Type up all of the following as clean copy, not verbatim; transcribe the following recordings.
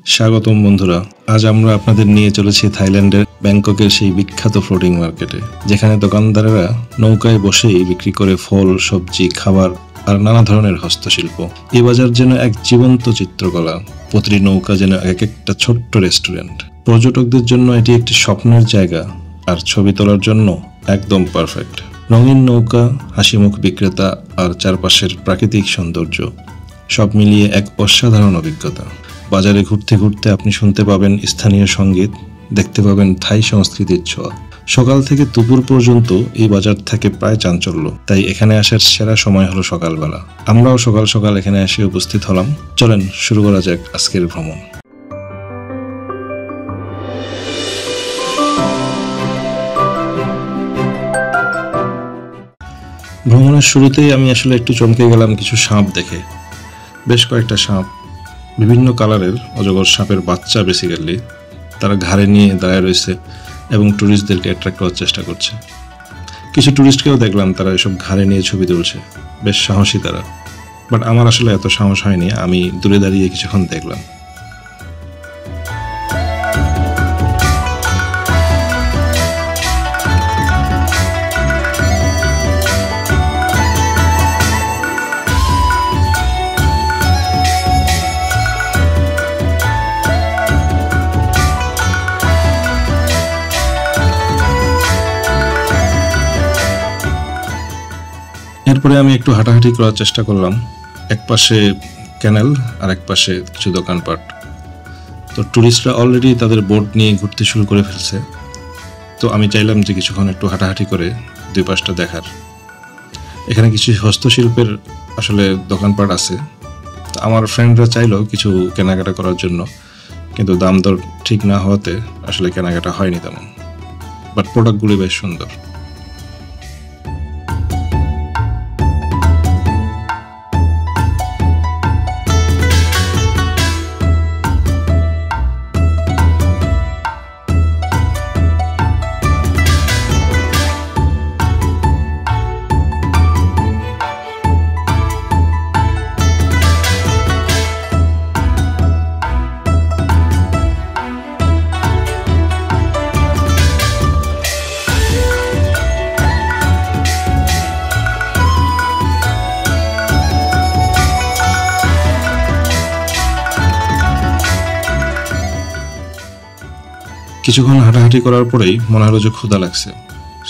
স্বাগতম বন্ধুরা, আজ আমরা আপনাদের নিয়ে চলেছি থাইল্যান্ডের ব্যাংককের সেই বিখ্যাত ফ্লোটিং মার্কেটে, যেখানে দোকানদারেরা নৌকায় বসেই বিক্রি করে ফল, সবজি, খাবার আর নানা ধরনের হস্তশিল্প। এই বাজার যেন এক জীবন্ত চিত্রকলা, প্রতিটি নৌকা যেন এক একটা ছোট্ট রেস্টুরেন্ট। পর্যটকদের জন্য এটি একটি স্বপ্নের জায়গা, আর ছবি তোলার জন্য একদম পারফেক্ট। রঙিন নৌকা, হাসিমুখ বিক্রেতা আর চারপাশের প্রাকৃতিক সৌন্দর্য সব মিলিয়ে এক অসাধারণ অভিজ্ঞতা। বাজারে ঘুরতে ঘুরতে আপনি শুনতে পাবেন স্থানীয় সঙ্গীত, দেখতে পাবেন থাই সংস্কৃতির ছোঁয়া। সকাল থেকে দুপুর পর্যন্ত এই বাজার থাকে প্রায় চাঞ্চল্য, তাই এখানে আসার সেরা সময় হলো সকালবেলা। আমরাও সকাল সকাল এখানে এসে উপস্থিত হলাম। চলেন শুরু করা যাক আজকের ভ্রমণ। ভ্রমণের শুরুতেই আমি আসলে একটু চমকে গেলাম কিছু সাপ দেখে। বেশ কয়েকটা সাপ, বিভিন্ন কালারের অজগর সাপের বাচ্চা বেসিক্যালি, তারা ঘাড়ে নিয়ে দাঁড়ায় রয়েছে এবং ট্যুরিস্টদেরকে অ্যাট্রাক্ট করার চেষ্টা করছে। কিছু ট্যুরিস্টকেও দেখলাম তারা এসব ঘাড়ে নিয়ে ছবি তুলছে, বেশ সাহসী তারা। বাট আমার আসলে এত সাহস হয়নি, আমি দূরে দাঁড়িয়ে কিছুক্ষণ দেখলাম। এরপরে আমি একটু হাঁটাহাঁটি করার চেষ্টা করলাম। এক পাশে ক্যানেল আর এক পাশে কিছু দোকানপাট। তো ট্যুরিস্টরা অলরেডি তাদের বোট নিয়ে ঘুরতে শুরু করে ফেলছে। তো আমি চাইলাম যে কিছুক্ষণ একটু হাঁটাহাঁটি করে দুই পাশটা দেখার। এখানে কিছু হস্তশিল্পের আসলে দোকানপাট আছে। তো আমার ফ্রেন্ডরা চাইলো কিছু কেনাকাটা করার জন্য, কিন্তু দাম দর ঠিক না হওয়াতে আসলে কেনাকাটা হয়নি তেমন। বাট প্রোডাক্টগুলি বেশ সুন্দর। কিছুক্ষণ হাঁটাহাঁটি করার পরেই মনে হলো যে ক্ষুধা লাগছে।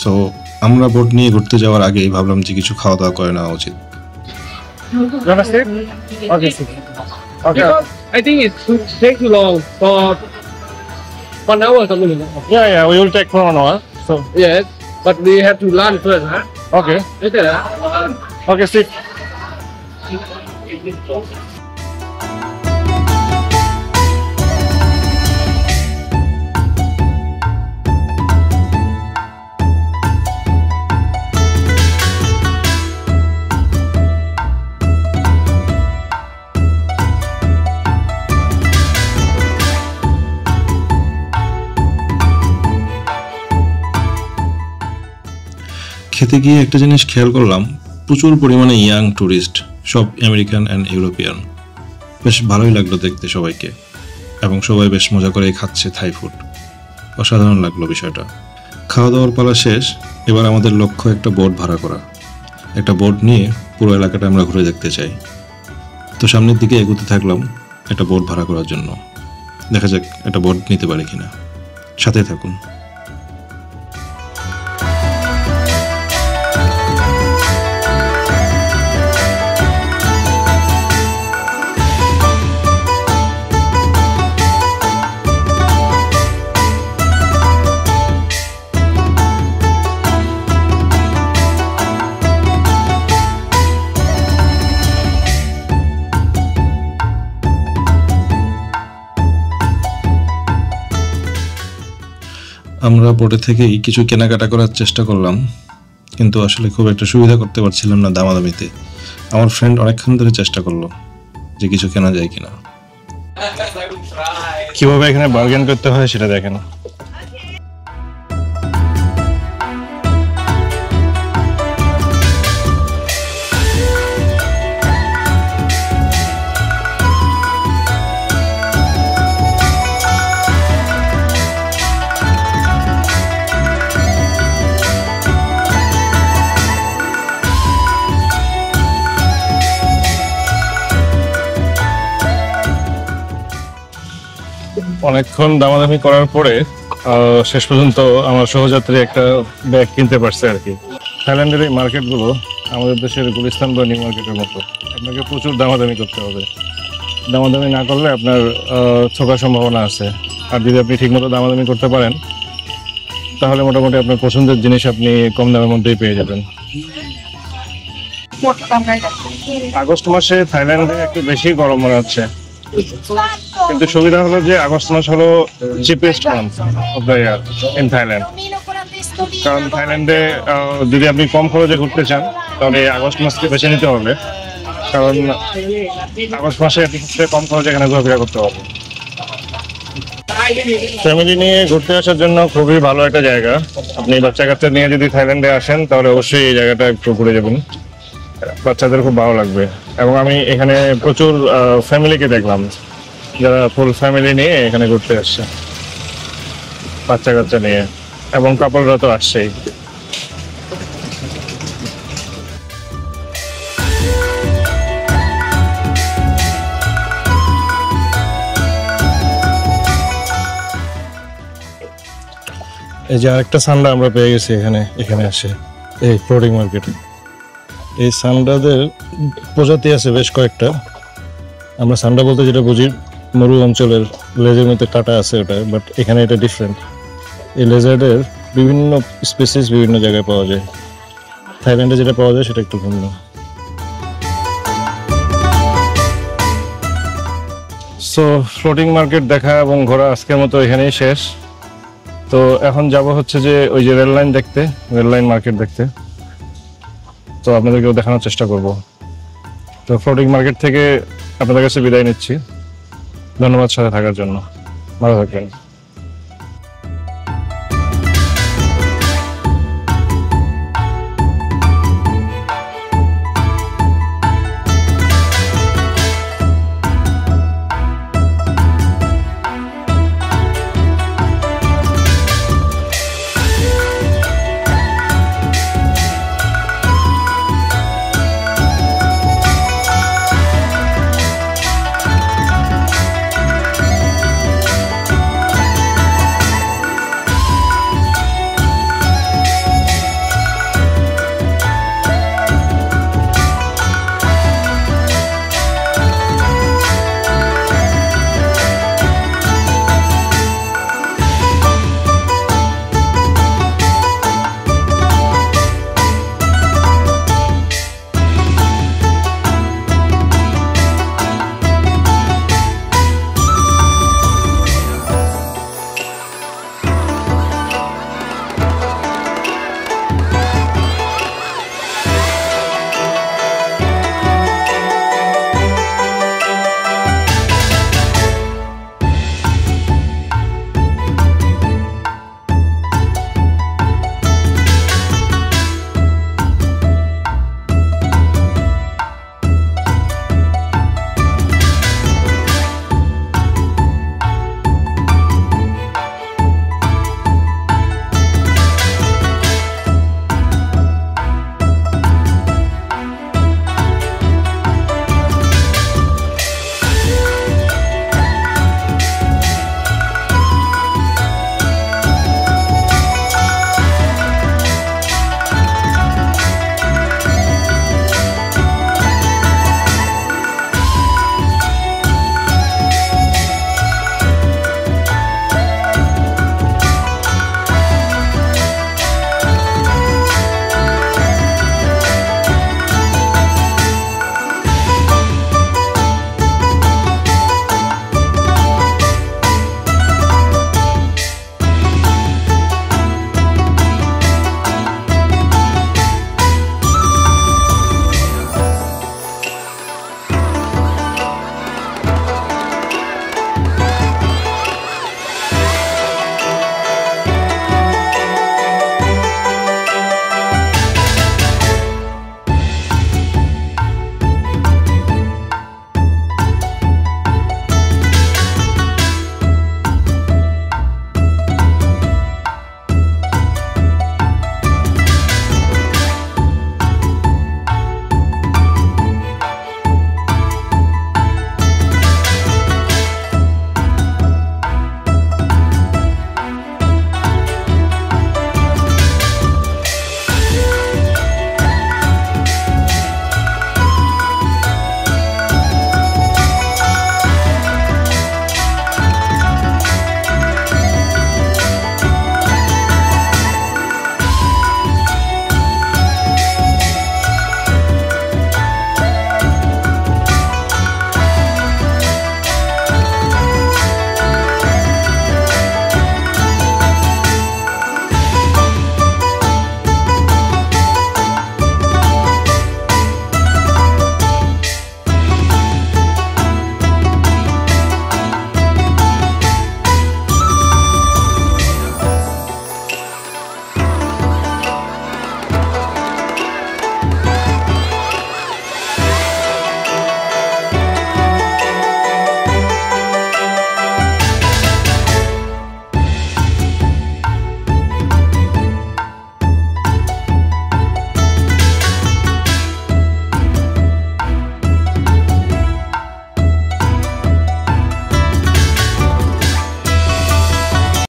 সো আমরা বোট নিয়ে ঘুরতে যাওয়ার আগেই ভাবলাম যে কিছু খাওয়া দাওয়া করে নেওয়া উচিত। I think it should take too long for 1 hour or something. Yeah, we will take for 1 hour. So, Yes, but we have to land first, huh? okay. Later, Okay, sit. খেতে গিয়ে একটা জিনিস খেয়াল করলাম, প্রচুর পরিমাণে ইয়াং ট্যুরিস্ট, সব American and European. বেশ ভালোই লাগলো দেখতে সবাইকে, এবং সবাই বেশ মজা করে খাচ্ছে থাই ফুড। অসাধারণ লাগলো বিষয়টা। খাওয়া দাওয়ার পালা শেষ, এবার আমাদের লক্ষ্য একটা বোট ভাড়া করা। একটা বোট নিয়ে পুরো এলাকাটা আমরা ঘুরে দেখতে চাই। তো সামনের দিকে এগোতে থাকলাম একটা বোট ভাড়া করার জন্য। দেখা যাক একটা বোট নিতে পারি কিনা। সাথে থাকুন। আমরা বোটে থেকেই কিছু কেনাকাটা করার চেষ্টা করলাম, কিন্তু আসলে খুব একটা সুবিধা করতে পারছিলাম না দামাদামিতে। আমার ফ্রেন্ড অনেকক্ষণ ধরে চেষ্টা করলো যে কিছু কেনা যায় কিনা। কিভাবে এখানে বার্গেন করতে হয় সেটা দেখেন। অনেকক্ষণ দামাদামি করার পরে শেষ পর্যন্ত আমার সহযাত্রী একটা ব্যাগ কিনতে পারছে আর কি। থাইল্যান্ডের এই মার্কেটগুলো আমাদের দেশের গুলিস্তান বা নিউ মার্কেটের মতো, আপনাকে প্রচুর দামাদামি করতে হবে। দামাদামি না করলে আপনার ঠকার সম্ভাবনা আছে। আর যদি আপনি ঠিকমতো দামাদামি করতে পারেন তাহলে মোটামুটি আপনার পছন্দের জিনিস আপনি কম দামের মধ্যেই পেয়ে যাবেন। আগস্ট মাসে থাইল্যান্ডে একটু বেশি গরম মনে হচ্ছে, কিন্তু সুবিধা হলো যে আগস্ট মাস হলো cheapest month of the year in Thailand. কারণ থাইল্যান্ডে যদি আপনি কম খরচে ঘুরতে চান তাহলে আগস্ট মাসকে বেছে নিতে হবে, কারণ আগস্ট মাসে আপনি কম খরচে এখানে ঘোরাফেরা করতে হবে। ফ্যামিলি নিয়ে ঘুরতে আসার জন্য খুবই ভালো একটা জায়গা। আপনি বাচ্চা কাচ্চা নিয়ে যদি থাইল্যান্ডে আসেন তাহলে অবশ্যই এই জায়গাটা একটু ঘুরে যাবেন, বাচ্চাদের খুব ভালো লাগবে। এবং আমি এখানে প্রচুর ফ্যামিলিকে দেখলাম যারা ফুল ফ্যামিলি নিয়ে এখানে ঘুরতে আসছে, বাচ্চা কাচ্চা নিয়ে, এবং কাপলরা তো আসছেই। এই যে আরেকটা সান্ডা আমরা পেয়ে গেছি এখানে আসে এই ফ্লোটিং মার্কেটে। এই সান্ডাদের প্রজাতি আছে বেশ কয়েকটা। আমরা সান্ডা বলতে যেটা বুঝি মরু অঞ্চলের লেজের মধ্যে কাটা আছে ওটা, বাট এখানে এটা ডিফারেন্ট। এই লেজার্ডের বিভিন্ন স্পেসিস বিভিন্ন জায়গায় পাওয়া যায়, থাইল্যান্ডে যেটা পাওয়া যায় সেটা একটু ভিন্ন। সো ফ্লোটিং মার্কেট দেখা এবং ঘোরা আজকের মতো এখানেই শেষ। তো এখন যাব হচ্ছে যে ওই যে রেল লাইন দেখতে, রেল লাইন মার্কেট দেখতে। তো আপনাদেরকেও দেখানোর চেষ্টা করব। তো ফ্লোটিং মার্কেট থেকে আপনাদের কাছে বিদায় নিচ্ছি। ধন্যবাদ সাথে থাকার জন্য, ভালো থাকবেন।